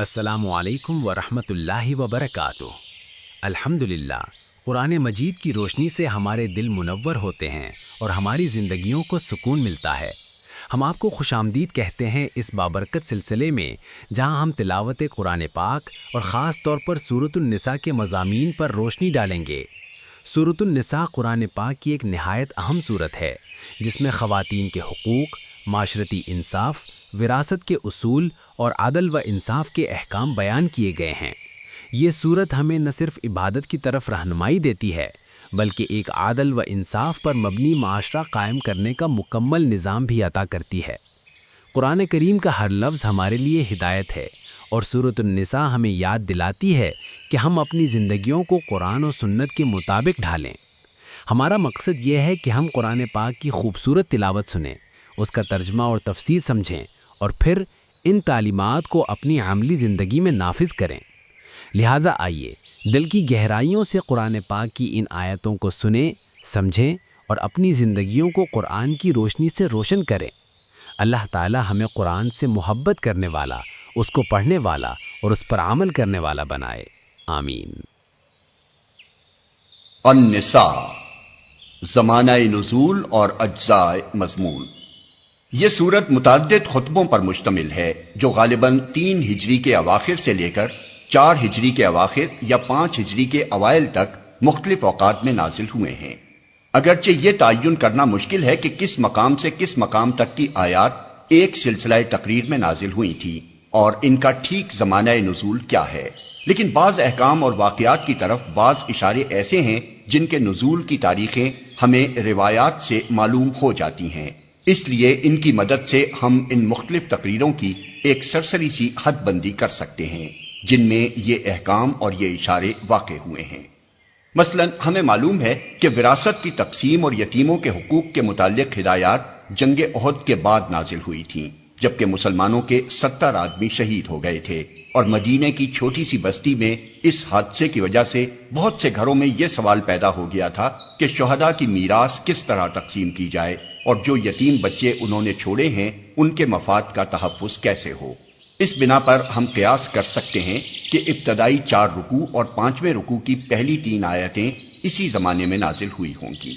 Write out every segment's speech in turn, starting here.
السلام علیکم ورحمۃ اللہ وبرکاتہ۔ الحمدللہ، قرآن مجید کی روشنی سے ہمارے دل منور ہوتے ہیں اور ہماری زندگیوں کو سکون ملتا ہے۔ ہم آپ کو خوش آمدید کہتے ہیں اس بابرکت سلسلے میں، جہاں ہم تلاوت قرآن پاک اور خاص طور پر سورۃ النساء کے مضامین پر روشنی ڈالیں گے۔ سورۃ النساء قرآن پاک کی ایک نہایت اہم سورت ہے، جس میں خواتین کے حقوق، معاشرتی انصاف، وراثت کے اصول اور عدل و انصاف کے احکام بیان کیے گئے ہیں۔ یہ سورت ہمیں نہ صرف عبادت کی طرف رہنمائی دیتی ہے، بلکہ ایک عدل و انصاف پر مبنی معاشرہ قائم کرنے کا مکمل نظام بھی عطا کرتی ہے۔ قرآن کریم کا ہر لفظ ہمارے لیے ہدایت ہے، اور سورۃ النساء ہمیں یاد دلاتی ہے کہ ہم اپنی زندگیوں کو قرآن و سنت کے مطابق ڈھالیں۔ ہمارا مقصد یہ ہے کہ ہم قرآن پاک کی خوبصورت تلاوت سنیں، اس کا ترجمہ اور تفسیر سمجھیں، اور پھر ان تعلیمات کو اپنی عملی زندگی میں نافذ کریں۔ لہٰذا آئیے دل کی گہرائیوں سے قرآن پاک کی ان آیتوں کو سنیں، سمجھیں اور اپنی زندگیوں کو قرآن کی روشنی سے روشن کریں۔ اللہ تعالی ہمیں قرآن سے محبت کرنے والا، اس کو پڑھنے والا اور اس پر عمل کرنے والا بنائے، آمین۔ النساء، زمانہ نزول اور اجزاء مضمون۔ یہ سورت متعدد خطبوں پر مشتمل ہے، جو غالباً 3 ہجری کے اواخر سے لے کر 4 ہجری کے اواخر یا 5 ہجری کے اوائل تک مختلف اوقات میں نازل ہوئے ہیں۔ اگرچہ یہ تعین کرنا مشکل ہے کہ کس مقام سے کس مقام تک کی آیات ایک سلسلہ تقریر میں نازل ہوئی تھی اور ان کا ٹھیک زمانہ نزول کیا ہے، لیکن بعض احکام اور واقعات کی طرف بعض اشارے ایسے ہیں جن کے نزول کی تاریخیں ہمیں روایات سے معلوم ہو جاتی ہیں۔ اس لیے ان کی مدد سے ہم ان مختلف تقریروں کی ایک سرسری سی حد بندی کر سکتے ہیں جن میں یہ احکام اور یہ اشارے واقع ہوئے ہیں۔ مثلا ہمیں معلوم ہے کہ وراثت کی تقسیم اور یتیموں کے حقوق کے متعلق ہدایات جنگ احد کے بعد نازل ہوئی تھیں، جبکہ مسلمانوں کے 70 آدمی شہید ہو گئے تھے، اور مدینے کی چھوٹی سی بستی میں اس حادثے کی وجہ سے بہت سے گھروں میں یہ سوال پیدا ہو گیا تھا کہ شہداء کی میراث کس طرح تقسیم کی جائے، اور جو یتیم بچے انہوں نے چھوڑے ہیں ان کے مفاد کا تحفظ کیسے ہو۔ اس بنا پر ہم قیاس کر سکتے ہیں کہ ابتدائی 4 رکوع اور 5ویں رکوع کی پہلی 3 آیتیں اسی زمانے میں نازل ہوئی ہوں گی۔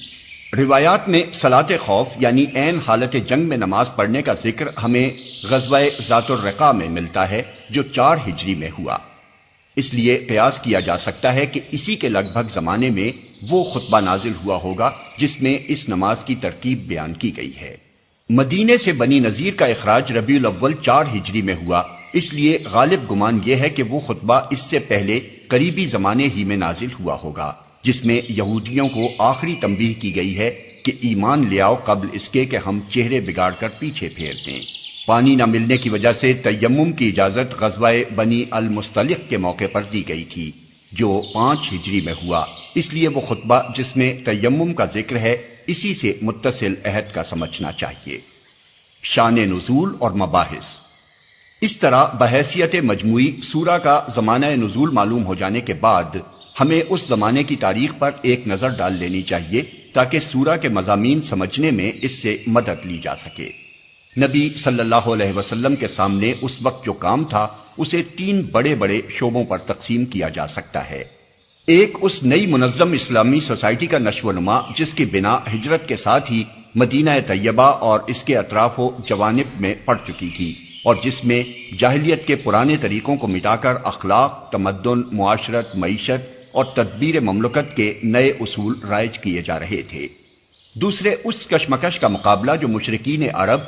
روایات میں صلاۃ خوف یعنی عین حالت جنگ میں نماز پڑھنے کا ذکر ہمیں غزوہ ذات الرقاع میں ملتا ہے، جو 4 ہجری میں ہوا۔ اس لیے قیاس کیا جا سکتا ہے کہ اسی کے لگ بھگ زمانے میں وہ خطبہ نازل ہوا ہوگا جس میں اس نماز کی ترکیب بیان کی گئی ہے۔ مدینے سے بنی نذیر کا اخراج ربیع الاول 4 ہجری میں ہوا، اس لیے غالب گمان یہ ہے کہ وہ خطبہ اس سے پہلے قریبی زمانے ہی میں نازل ہوا ہوگا، جس میں یہودیوں کو آخری تنبیہ کی گئی ہے کہ ایمان لے آؤ قبل اس کے کہ ہم چہرے بگاڑ کر پیچھے پھیر دیں۔ پانی نہ ملنے کی وجہ سے تیمم کی اجازت غزوہ بنی المصطلق کے موقع پر دی گئی تھی، جو 5 ہجری میں ہوا، اس لیے وہ خطبہ جس میں تیمم کا ذکر ہے اسی سے متصل عہد کا سمجھنا چاہیے۔ شان نزول اور مباحث۔ اس طرح بحیثیت مجموعی سورہ کا زمانہ نزول معلوم ہو جانے کے بعد ہمیں اس زمانے کی تاریخ پر ایک نظر ڈال لینی چاہیے تاکہ سورہ کے مضامین سمجھنے میں اس سے مدد لی جا سکے۔ نبی صلی اللہ علیہ وسلم کے سامنے اس وقت جو کام تھا اسے 3 بڑے بڑے شعبوں پر تقسیم کیا جا سکتا ہے۔ ایک اس نئی منظم اسلامی سوسائٹی کا نشو و نما جس کی بنا ہجرت کے ساتھ ہی مدینہ طیبہ اور اس کے اطراف و جوانب میں پڑ چکی تھی، اور جس میں جاہلیت کے پرانے طریقوں کو مٹا کر اخلاق، تمدن، معاشرت، معیشت اور تدبیر مملکت کے نئے اصول رائج کیے جا رہے تھے۔ دوسرے اس کشمکش کا مقابلہ جو مشرکین عرب،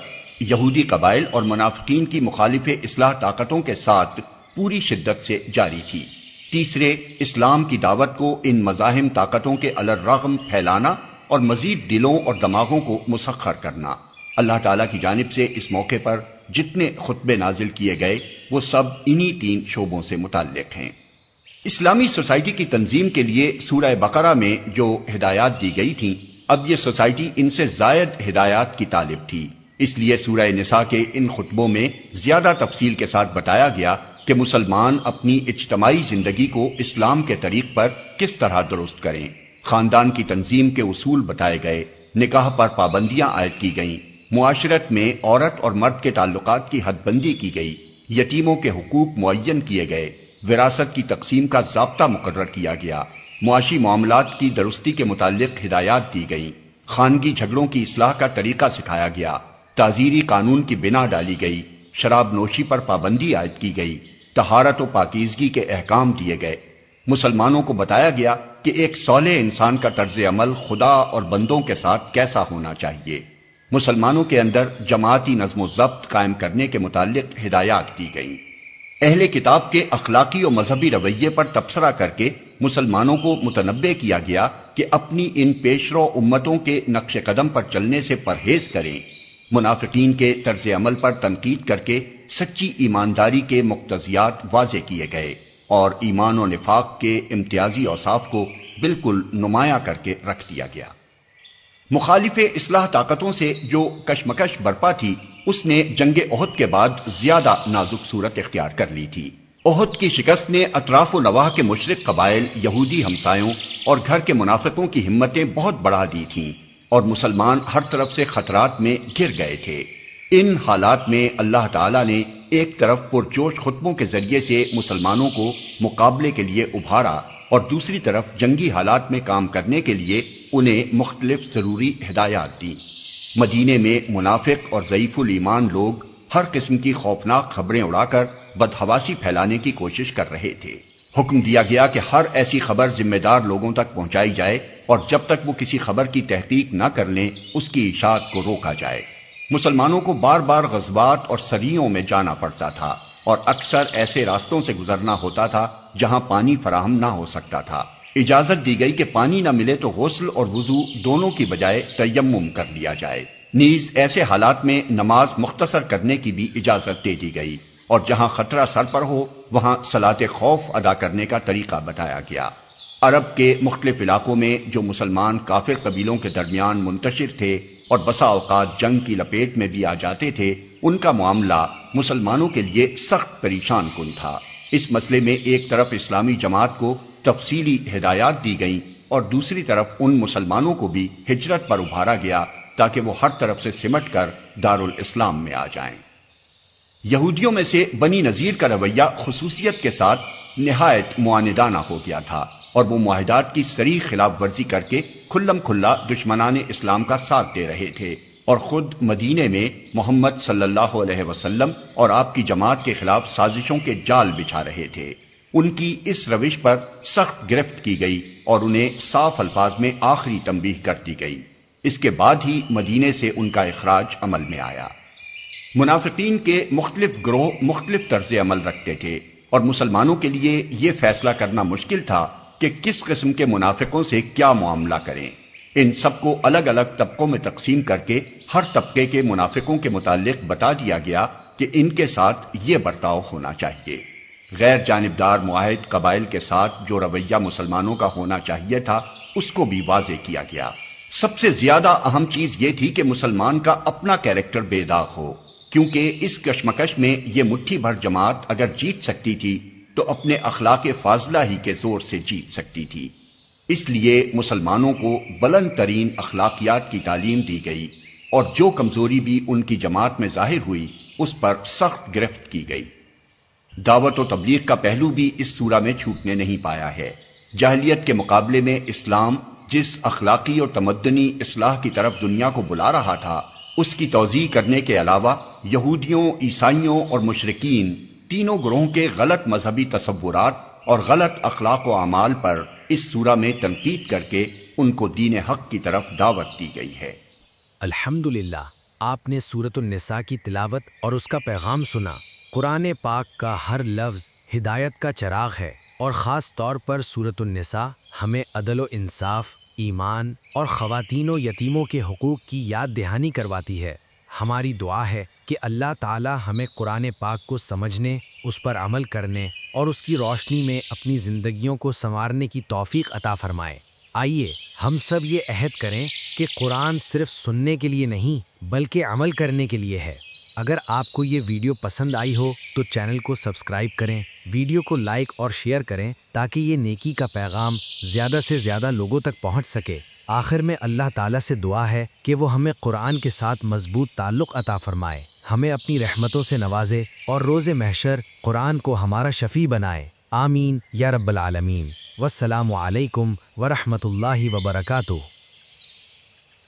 یہودی قبائل اور منافقین کی مخالف اصلاح طاقتوں کے ساتھ پوری شدت سے جاری تھی۔ تیسرے اسلام کی دعوت کو ان مزاحم طاقتوں کے علی الرغم پھیلانا اور مزید دلوں اور دماغوں کو مسخر کرنا۔ اللہ تعالیٰ کی جانب سے اس موقع پر جتنے خطبے نازل کیے گئے وہ سب انہی 3 شعبوں سے متعلق ہیں۔ اسلامی سوسائٹی کی تنظیم کے لیے سورہ بقرہ میں جو ہدایات دی گئی تھیں، اب یہ سوسائٹی ان سے زائد ہدایات کی طالب تھی، اس لیے سورہ نساء کے ان خطبوں میں زیادہ تفصیل کے ساتھ بتایا گیا کہ مسلمان اپنی اجتماعی زندگی کو اسلام کے طریق پر کس طرح درست کریں۔ خاندان کی تنظیم کے اصول بتائے گئے، نکاح پر پابندیاں عائد کی گئیں، معاشرت میں عورت اور مرد کے تعلقات کی حد بندی کی گئی، یتیموں کے حقوق معین کیے گئے، وراثت کی تقسیم کا ضابطہ مقرر کیا گیا، معاشی معاملات کی درستی کے متعلق ہدایات دی گئیں، خانگی جھگڑوں کی اصلاح کا طریقہ سکھایا گیا، تعزیری قانون کی بنا ڈالی گئی، شراب نوشی پر پابندی عائد کی گئی، طہارت و پاکیزگی کے احکام دیے گئے۔ مسلمانوں کو بتایا گیا کہ ایک صالح انسان کا طرز عمل خدا اور بندوں کے ساتھ کیسا ہونا چاہیے۔ مسلمانوں کے اندر جماعتی نظم و ضبط قائم کرنے کے متعلق ہدایات دی گئیں۔ اہل کتاب کے اخلاقی و مذہبی رویے پر تبصرہ کر کے مسلمانوں کو متنبہ کیا گیا کہ اپنی ان پیشرو امتوں کے نقش قدم پر چلنے سے پرہیز کریں۔ منافقین کے طرز عمل پر تنقید کر کے سچی ایمانداری کے مقتضیات واضح کیے گئے اور ایمان و نفاق کے امتیازی اوصاف کو بالکل نمایاں کر کے رکھ دیا گیا۔ مخالف اصلاح طاقتوں سے جو کشمکش برپا تھی، اس نے جنگ احد کے بعد زیادہ نازک صورت اختیار کر لی تھی۔ احد کی شکست نے اطراف و نواح کے مشرک قبائل، یہودی ہمسایوں اور گھر کے منافقوں کی ہمتیں بہت بڑھا دی تھیں اور مسلمان ہر طرف سے خطرات میں گر گئے تھے۔ ان حالات میں اللہ تعالیٰ نے ایک طرف پرجوش خطبوں کے ذریعے سے مسلمانوں کو مقابلے کے لیے ابھارا اور دوسری طرف جنگی حالات میں کام کرنے کے لیے انہیں مختلف ضروری ہدایات دیں۔ مدینے میں منافق اور ضعیف الایمان لوگ ہر قسم کی خوفناک خبریں اڑا کر بدحواسی پھیلانے کی کوشش کر رہے تھے۔ حکم دیا گیا کہ ہر ایسی خبر ذمہ دار لوگوں تک پہنچائی جائے اور جب تک وہ کسی خبر کی تحقیق نہ کر لیں اس کی اشاعت کو روکا جائے۔ مسلمانوں کو بار بار غزوات اور سریوں میں جانا پڑتا تھا اور اکثر ایسے راستوں سے گزرنا ہوتا تھا جہاں پانی فراہم نہ ہو سکتا تھا۔ اجازت دی گئی کہ پانی نہ ملے تو غسل اور وضو دونوں کی بجائے تیمم کر لیا جائے۔ نیز ایسے حالات میں نماز مختصر کرنے کی بھی اجازت دے دی گئی اور جہاں خطرہ سر پر ہو وہاں صلاۃ خوف ادا کرنے کا طریقہ بتایا گیا۔ عرب کے مختلف علاقوں میں جو مسلمان کافر قبیلوں کے درمیان منتشر تھے اور بسا اوقات جنگ کی لپیٹ میں بھی آ جاتے تھے، ان کا معاملہ مسلمانوں کے لیے سخت پریشان کن تھا۔ اس مسئلے میں ایک طرف اسلامی جماعت کو تفصیلی ہدایات دی گئیں اور دوسری طرف ان مسلمانوں کو بھی ہجرت پر ابھارا گیا تاکہ وہ ہر طرف سے سمٹ کر دارالاسلام میں آ جائیں۔ یہودیوں میں سے بنی نذیر کا رویہ خصوصیت کے ساتھ نہایت معاندانہ ہو گیا تھا اور وہ معاہدات کی صریح خلاف ورزی کر کے کھلم کھلا دشمنان اسلام کا ساتھ دے رہے تھے اور خود مدینے میں محمد صلی اللہ علیہ وسلم اور آپ کی جماعت کے خلاف سازشوں کے جال بچھا رہے تھے۔ ان کی اس روش پر سخت گرفت کی گئی اور انہیں صاف الفاظ میں آخری تنبیہ کر دی گئی۔ اس کے بعد ہی مدینے سے ان کا اخراج عمل میں آیا۔ منافقین کے مختلف گروہ مختلف طرز عمل رکھتے تھے اور مسلمانوں کے لیے یہ فیصلہ کرنا مشکل تھا کہ کس قسم کے منافقوں سے کیا معاملہ کریں۔ ان سب کو الگ الگ طبقوں میں تقسیم کر کے ہر طبقے کے منافقوں کے متعلق بتا دیا گیا کہ ان کے ساتھ یہ برتاؤ ہونا چاہیے۔ غیر جانبدار معاہد قبائل کے ساتھ جو رویہ مسلمانوں کا ہونا چاہیے تھا اس کو بھی واضح کیا گیا۔ سب سے زیادہ اہم چیز یہ تھی کہ مسلمان کا اپنا کیریکٹر بے داغ ہو، کیونکہ اس کشمکش میں یہ مٹھی بھر جماعت اگر جیت سکتی تھی تو اپنے اخلاق فاضلہ ہی کے زور سے جیت سکتی تھی۔ اس لیے مسلمانوں کو بلند ترین اخلاقیات کی تعلیم دی گئی اور جو کمزوری بھی ان کی جماعت میں ظاہر ہوئی اس پر سخت گرفت کی گئی۔ دعوت و تبلیغ کا پہلو بھی اس سورہ میں چھوٹنے نہیں پایا ہے۔ جاہلیت کے مقابلے میں اسلام جس اخلاقی اور تمدنی اصلاح کی طرف دنیا کو بلا رہا تھا اس کی توضیح کرنے کے علاوہ یہودیوں، عیسائیوں اور مشرکین تینوں گروہوں کے غلط مذہبی تصورات اور غلط اخلاق و اعمال پر اس سورہ میں تنقید کر کے ان کو دین حق کی طرف دعوت دی گئی ہے۔ الحمدللہ، آپ نے سورۃ النساء کی تلاوت اور اس کا پیغام سنا۔ قرآن پاک کا ہر لفظ ہدایت کا چراغ ہے اور خاص طور پر سورۃ النساء ہمیں عدل و انصاف، ایمان اور خواتین و یتیموں کے حقوق کی یاد دہانی کرواتی ہے۔ ہماری دعا ہے کہ اللہ تعالی ہمیں قرآن پاک کو سمجھنے، اس پر عمل کرنے اور اس کی روشنی میں اپنی زندگیوں کو سنوارنے کی توفیق عطا فرمائے۔ آئیے ہم سب یہ عہد کریں کہ قرآن صرف سننے کے لیے نہیں بلکہ عمل کرنے کے لیے ہے۔ اگر آپ کو یہ ویڈیو پسند آئی ہو تو چینل کو سبسکرائب کریں، ویڈیو کو لائک اور شیئر کریں تاکہ یہ نیکی کا پیغام زیادہ سے زیادہ لوگوں تک پہنچ سکے۔ آخر میں اللہ تعالیٰ سے دعا ہے کہ وہ ہمیں قرآن کے ساتھ مضبوط تعلق عطا فرمائے۔ ہمیں اپنی رحمتوں سے نوازے اور روز محشر قرآن کو ہمارا شفیع بنائے۔ آمین یا رب العالمین۔ والسلام علیکم ورحمۃ اللہ وبرکاتہ۔